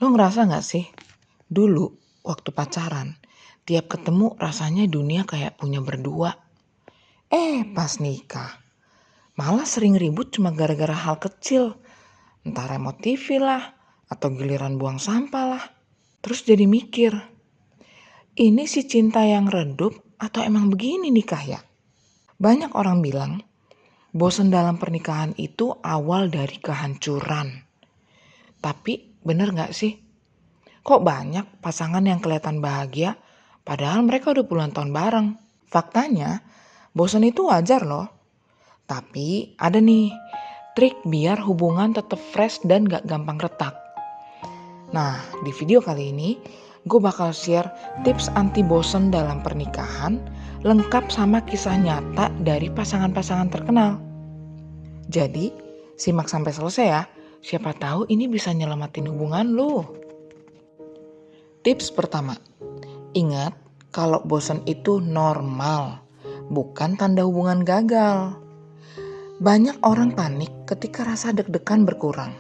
Lo ngerasa gak sih? Dulu waktu pacaran, tiap ketemu rasanya dunia kayak punya berdua. Pas nikah, malah sering ribut cuma gara-gara hal kecil. Entah remote TV lah, atau giliran buang sampah lah. Terus jadi mikir, ini si cinta yang redup atau emang begini nikah ya? Banyak orang bilang, bosan dalam pernikahan itu awal dari kehancuran. Tapi bener gak sih? Kok banyak pasangan yang kelihatan bahagia padahal mereka udah puluhan tahun bareng? Faktanya, bosan itu wajar loh. Tapi ada nih trik biar hubungan tetap fresh dan gak gampang retak. Nah, di video kali ini gue bakal share tips anti bosan dalam pernikahan lengkap sama kisah nyata dari pasangan-pasangan terkenal. Jadi, simak sampai selesai ya. Siapa tahu ini bisa nyelamatin hubungan lu. Tips pertama, ingat kalau bosan itu normal, bukan tanda hubungan gagal. Banyak orang panik ketika rasa deg-degan berkurang.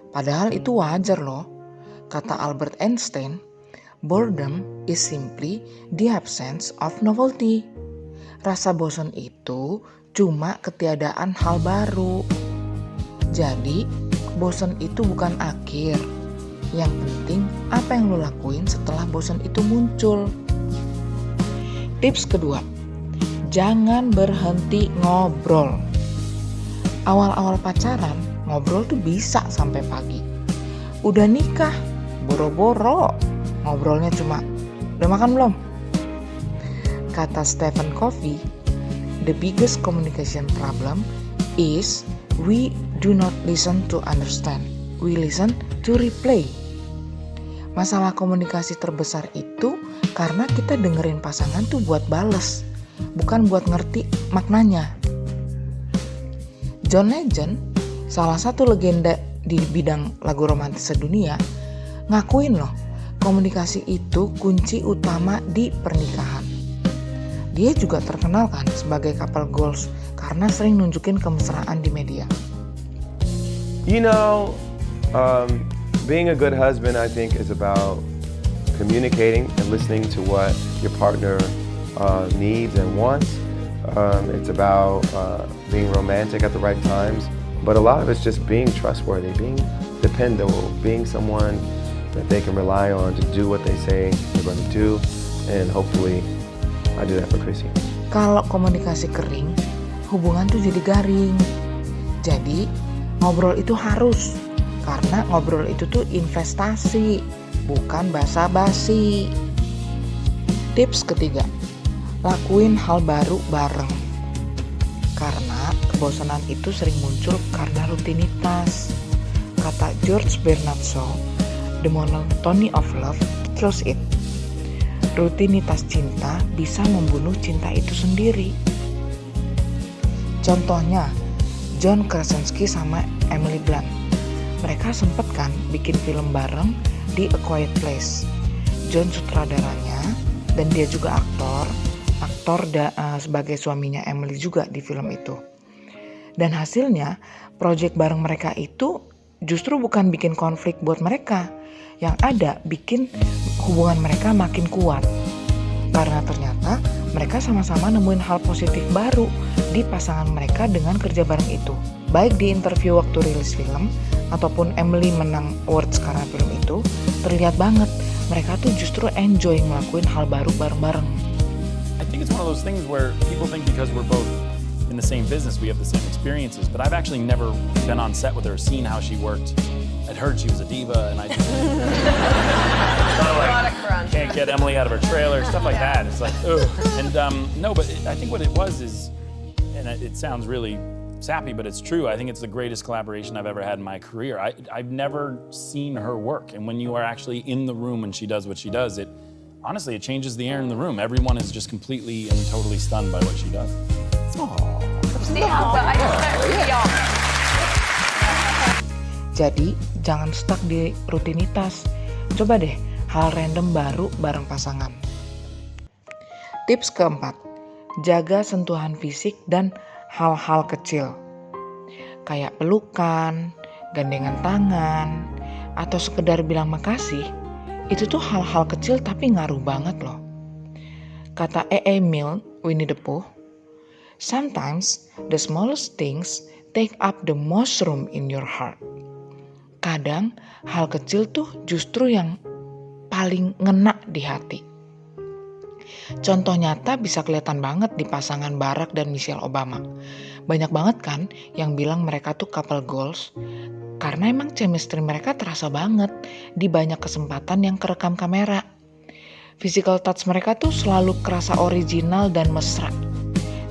Padahal itu wajar loh. Kata Albert Einstein, boredom is simply the absence of novelty. Rasa bosan itu cuma ketiadaan hal baru. Jadi, bosan itu bukan akhir. Yang penting apa yang lo lakuin setelah bosan itu muncul. Tips kedua, jangan berhenti ngobrol. Awal-awal pacaran, ngobrol tuh bisa sampai pagi. Udah nikah, boro-boro. Ngobrolnya cuma, udah makan belum? Kata Stephen Covey, the biggest communication problem is we do not listen to understand. We listen to replay. Masalah komunikasi terbesar itu karena kita dengerin pasangan tuh buat bales, bukan buat ngerti maknanya. John Legend, salah satu legenda di bidang lagu romantis sedunia, ngakuin loh, komunikasi itu kunci utama di pernikahan. Dia juga terkenal kan sebagai couple goals karena sering nunjukin kemesraan di media. Being a good husband, I think, is about communicating and listening to what your partner needs and wants. It's about being romantic at the right times, but a lot of it's just being trustworthy, being dependable, being someone that they can rely on to do what they say they're going to do, and hopefully I do that for Chrissy. Kalau komunikasi kering, hubungan tuh jadi garing. Jadi ngobrol itu harus, karena ngobrol itu tuh investasi, bukan basa-basi. Tips ketiga, lakuin hal baru bareng. Karena kebosanan itu sering muncul karena rutinitas. Kata George Bernard Shaw, the monotony of love kills it. Rutinitas cinta bisa membunuh cinta itu sendiri. Contohnya, John Krasinski sama Emily Blunt. Mereka sempet kan bikin film bareng di A Quiet Place. John sutradaranya dan dia juga aktor sebagai suaminya Emily juga di film itu. Dan hasilnya project bareng mereka itu justru bukan bikin konflik buat mereka, yang ada bikin hubungan mereka makin kuat. Karena ternyata mereka sama-sama nemuin hal positif baru di pasangan mereka dengan kerja bareng itu. Baik di interview waktu rilis film ataupun Emily menang awards karena film itu, terlihat banget mereka tuh justru enjoy ngelakuin hal baru bareng-bareng. I think it's one of those things where people think because we're both in the same business we have the same experiences, but I've actually never been on set with her, seen how she worked. I'd heard she was a diva, and I just can't get Emily out of her trailer, stuff like that. It's like, ugh. And no, but I think what it was is, and it sounds really sappy, but it's true. I think it's the greatest collaboration I've ever had in my career. I've never seen her work, and when you are actually in the room and she does what she does, honestly, it changes the air in the room. Everyone is just completely and totally stunned by what she does. Jadi, jangan stuck di rutinitas. Coba deh hal random baru bareng pasangan. Tips keempat, jaga sentuhan fisik dan hal-hal kecil. Kayak pelukan, gandengan tangan, atau sekedar bilang makasih, itu tuh hal-hal kecil tapi ngaruh banget loh. Kata E.A. Milne, Winnie the Pooh, sometimes the smallest things take up the most room in your heart. Kadang hal kecil tuh justru yang paling ngena di hati. Contoh nyata bisa kelihatan banget di pasangan Barack dan Michelle Obama. Banyak banget kan yang bilang mereka tuh couple goals, karena emang chemistry mereka terasa banget di banyak kesempatan yang kerekam kamera. Physical touch mereka tuh selalu kerasa original dan mesra.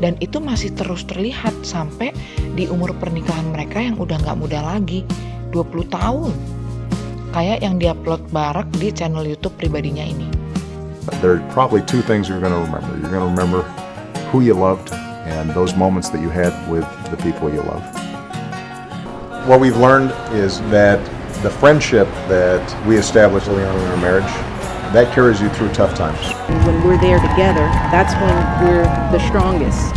Dan itu masih terus terlihat sampai di umur pernikahan mereka yang udah gak muda lagi, 20 tahun. Kayak yang diupload Barack di channel YouTube pribadinya ini. There are probably two things you're going to remember. You're going to remember who you loved and those moments that you had with the people you love. What we've learned is that the friendship that we established early on in our marriage, that carries you through tough times. When we're there together, that's when we're the strongest.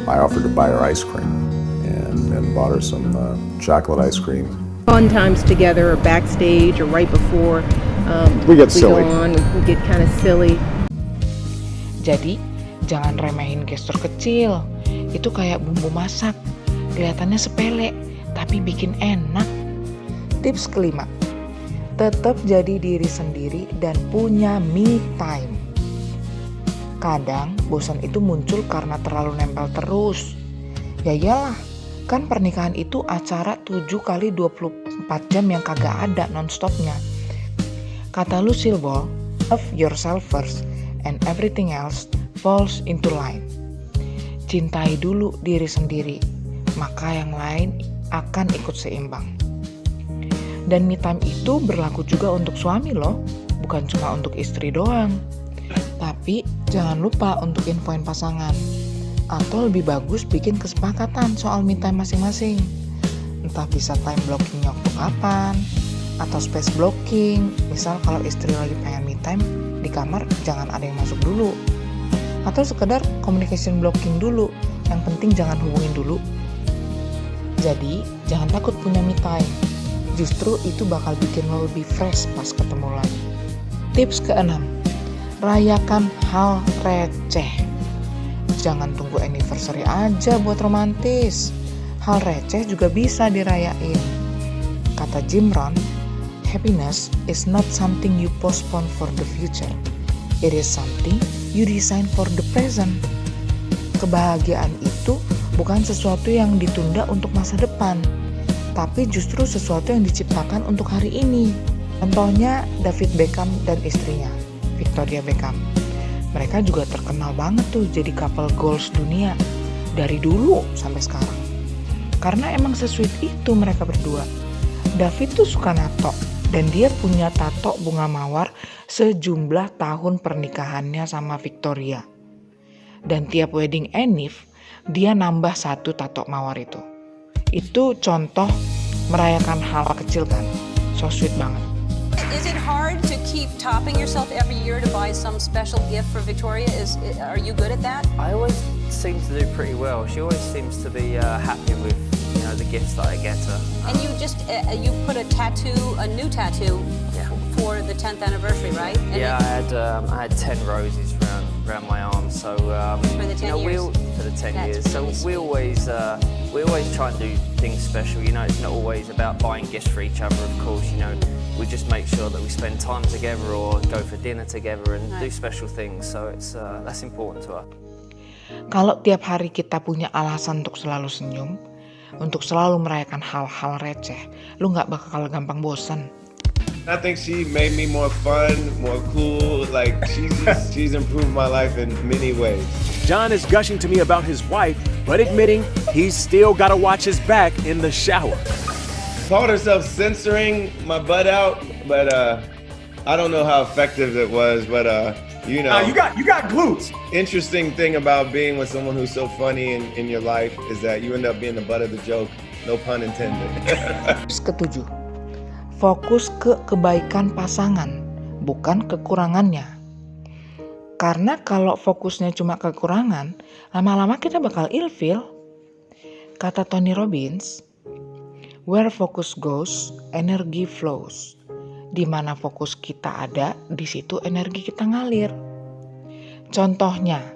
I offered to buy her ice cream and bought her some chocolate ice cream. Fun times together or backstage or right before We get silly. go on, we get kind of silly. Jadi, jangan remehin gestur kecil. Itu kayak bumbu masak. Kelihatannya sepele, tapi bikin enak. Tips kelima, tetap jadi diri sendiri dan punya me time. Kadang bosan itu muncul karena terlalu nempel terus. Ya iyalah, kan pernikahan itu acara 7 kali 24 jam yang kagak ada non-stopnya. Kata Lucille Ball, love yourself first and everything else falls into line. Cintai dulu diri sendiri, maka yang lain akan ikut seimbang. Dan me time itu berlaku juga untuk suami loh, bukan cuma untuk istri doang. Tapi jangan lupa untuk infoin pasangan. Atau lebih bagus bikin kesepakatan soal me time masing-masing. Entah bisa time blockingnya waktu kapan, atau space blocking. Misal kalau istri lagi pengen me time, di kamar jangan ada yang masuk dulu. Atau sekedar communication blocking dulu, yang penting jangan hubungin dulu. Jadi jangan takut punya me time. Justru itu bakal bikin lo lebih fresh pas ketemu lagi. Tips ke-6, rayakan hal receh. Jangan tunggu anniversary aja buat romantis. Hal receh juga bisa dirayain. Kata Jim Rohn, happiness is not something you postpone for the future. It is something you design for the present. Kebahagiaan itu bukan sesuatu yang ditunda untuk masa depan, tapi justru sesuatu yang diciptakan untuk hari ini. Contohnya David Beckham dan istrinya, Victoria Beckham. Mereka juga terkenal banget tuh jadi couple goals dunia dari dulu sampai sekarang. Karena emang se-sweet itu mereka berdua. David tuh suka nato dan dia punya tato bunga mawar sejumlah tahun pernikahannya sama Victoria. Dan tiap wedding Enif, dia nambah 1 tato mawar itu. Itu contoh merayakan hal kecil kan. So sweet banget. Is it hard to keep topping yourself every year to buy some special gift for Victoria? Are you good at that? I always seem to do pretty well. She always seems to be happy with the gifts that I get her. And you just you put a new tattoo Yeah. for the 10th anniversary, right? And Yeah, I had 10 roses around my arm. So For the 10 years. for the 10 That's years. So really we always try and do things special. It's not always about buying gifts for each other. Of course, we just make sure that we spend time together or go for dinner together and do special things. So it's that's important to us. Kalau tiap hari kita punya alasan untuk selalu senyum, untuk selalu merayakan hal-hal receh, lu gak bakal gampang bosan. I think she made me more fun, more cool. Like she's improved my life in many ways. John is gushing to me about his wife, but admitting he's still gotta watch his back in the shower. Called herself censoring my butt out, but I don't know how effective it was. But You got glutes. interesting thing about being with someone who's so funny in your life is that you end up being the butt of the joke. No pun intended. Tips ke-7, fokus ke kebaikan pasangan, bukan kekurangannya. Karena kalau fokusnya cuma kekurangan, lama-lama kita bakal ilfil. Kata Tony Robbins, Where focus goes, energy flows. Di mana fokus kita ada, di situ energi kita ngalir. Contohnya,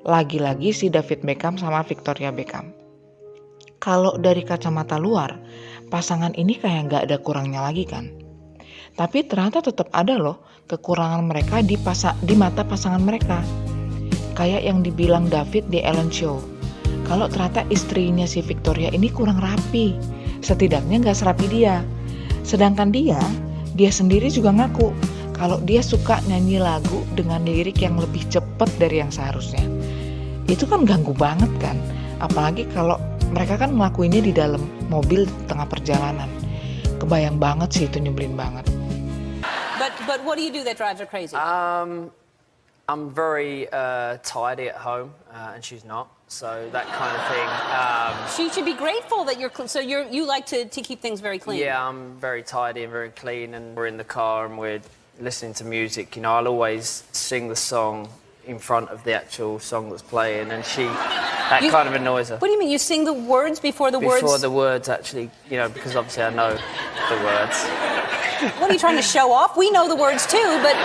lagi-lagi si David Beckham sama Victoria Beckham. Kalau dari kacamata luar, pasangan ini kayak gak ada kurangnya lagi kan. Tapi ternyata tetap ada loh kekurangan mereka di mata pasangan mereka. Kayak yang dibilang David di Ellen Show. Kalau ternyata istrinya si Victoria ini kurang rapi, setidaknya gak serapi dia. Sedangkan dia sendiri juga ngaku kalau dia suka nyanyi lagu dengan lirik yang lebih cepat dari yang seharusnya. Itu kan ganggu banget kan, apalagi kalau mereka kan ngelakuinnya di dalam mobil di tengah perjalanan. Kebayang banget sih, itu nyebelin banget. But what do you do that drives her crazy? I'm very tidy at home, and she's not. So that kind of thing. She should be grateful that you like to keep things very clean. Yeah, I'm very tidy and very clean, and we're in the car and we're listening to music. You know, I'll always sing the song in front of the actual song that's playing, and kind of annoys her. What do you mean? You sing the words before the words? Before the words, actually, you know, because obviously I know the words. What are you trying to show off? We know the words too, but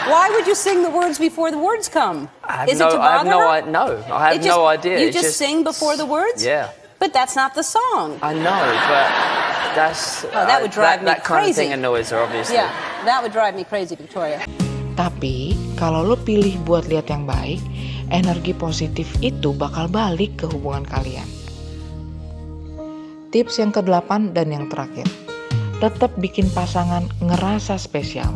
why would you sing the words before the words come? Is it to bother her? No, I have no idea. You just sing before the words? Yeah. But that's not the song. I know, but that's... that would drive me that kind of crazy. thing annoys her, obviously. Yeah, that would drive me crazy, Victoria. Tapi kalau lo pilih buat lihat yang baik, energi positif itu bakal balik ke hubungan kalian. Tips yang ke-8 dan yang terakhir. Tetap bikin pasangan ngerasa spesial.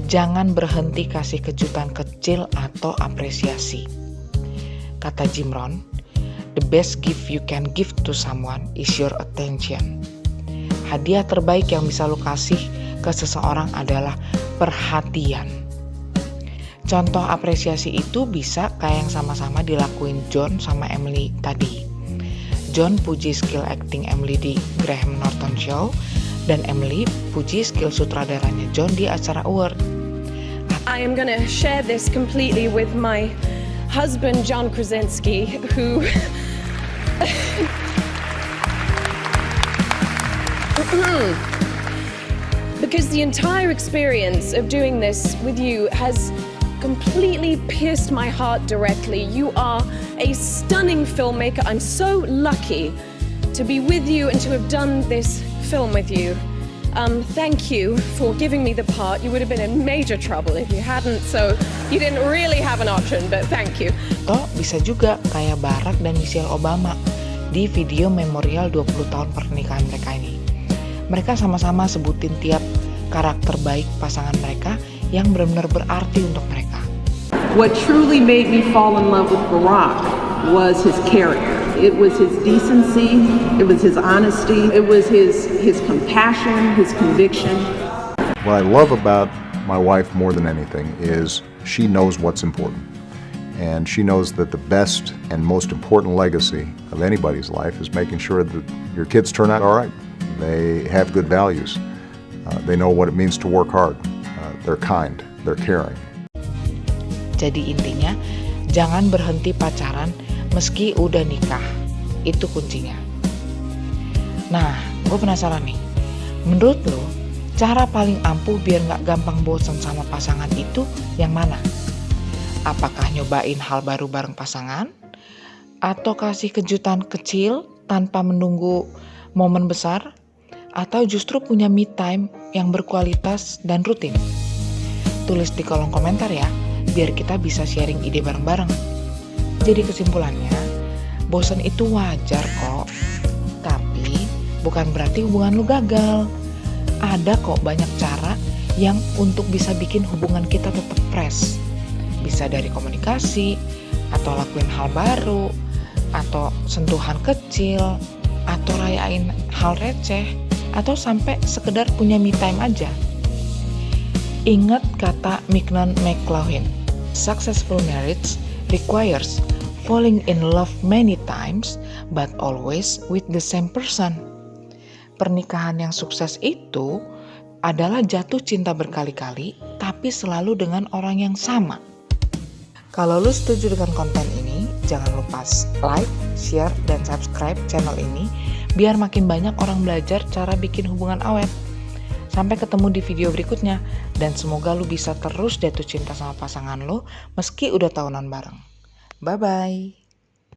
Jangan berhenti kasih kejutan kecil atau apresiasi. Kata Jim Rohn, the best gift you can give to someone is your attention. Hadiah terbaik yang bisa lo kasih ke seseorang adalah perhatian. Contoh apresiasi itu bisa kayak yang sama-sama dilakuin John sama Emily tadi. John puji skill acting Emily di Graham Norton Show, dan Emily puji skill sutradaranya John di acara award. I am going to share this completely with my husband, John Krasinski, who because the entire experience of doing this with you has completely pierced my heart directly. You are a stunning filmmaker. I'm so lucky to be with you and to have done this film with you. Thank you for giving me the part. You would have been in major trouble if you hadn't, so you didn't really have an option, but thank you. Atau bisa juga kayak Barack dan Michelle Obama di video memorial 20 tahun pernikahan mereka ini. Mereka sama-sama sebutin tiap karakter baik pasangan mereka yang benar-benar berarti untuk mereka. What truly made me fall in love with Barack was his character. It was his decency, it was his honesty, it was his compassion, his conviction. What I love about my wife more than anything is she knows what's important. And she knows that the best and most important legacy of anybody's life is making sure that your kids turn out all right. They have good values. They know what it means to work hard. They're kind. They're caring. Jadi intinya, jangan berhenti pacaran meski udah nikah. Itu kuncinya. Nah, gue penasaran nih. Menurut lo, cara paling ampuh biar gak gampang bosan sama pasangan itu yang mana? Apakah nyobain hal baru bareng pasangan? Atau kasih kejutan kecil tanpa menunggu momen besar? Atau justru punya me time yang berkualitas dan rutin? Tulis di kolom komentar ya, biar kita bisa sharing ide bareng-bareng. Jadi kesimpulannya, bosan itu wajar kok. Tapi bukan berarti hubungan lu gagal. Ada kok banyak cara yang untuk bisa bikin hubungan kita tetap fresh. Bisa dari komunikasi, atau lakuin hal baru, atau sentuhan kecil, atau rayain hal receh, atau sampai sekedar punya me time aja. Ingat kata Mignon McLaughlin, successful marriage requires falling in love many times, but always with the same person. Pernikahan yang sukses itu adalah jatuh cinta berkali-kali, tapi selalu dengan orang yang sama. Kalau lu setuju dengan konten ini, jangan lupa like, share, dan subscribe channel ini biar makin banyak orang belajar cara bikin hubungan awet. Sampai ketemu di video berikutnya, dan semoga lu bisa terus jatuh cinta sama pasangan lo meski udah tahunan bareng. Bye-bye.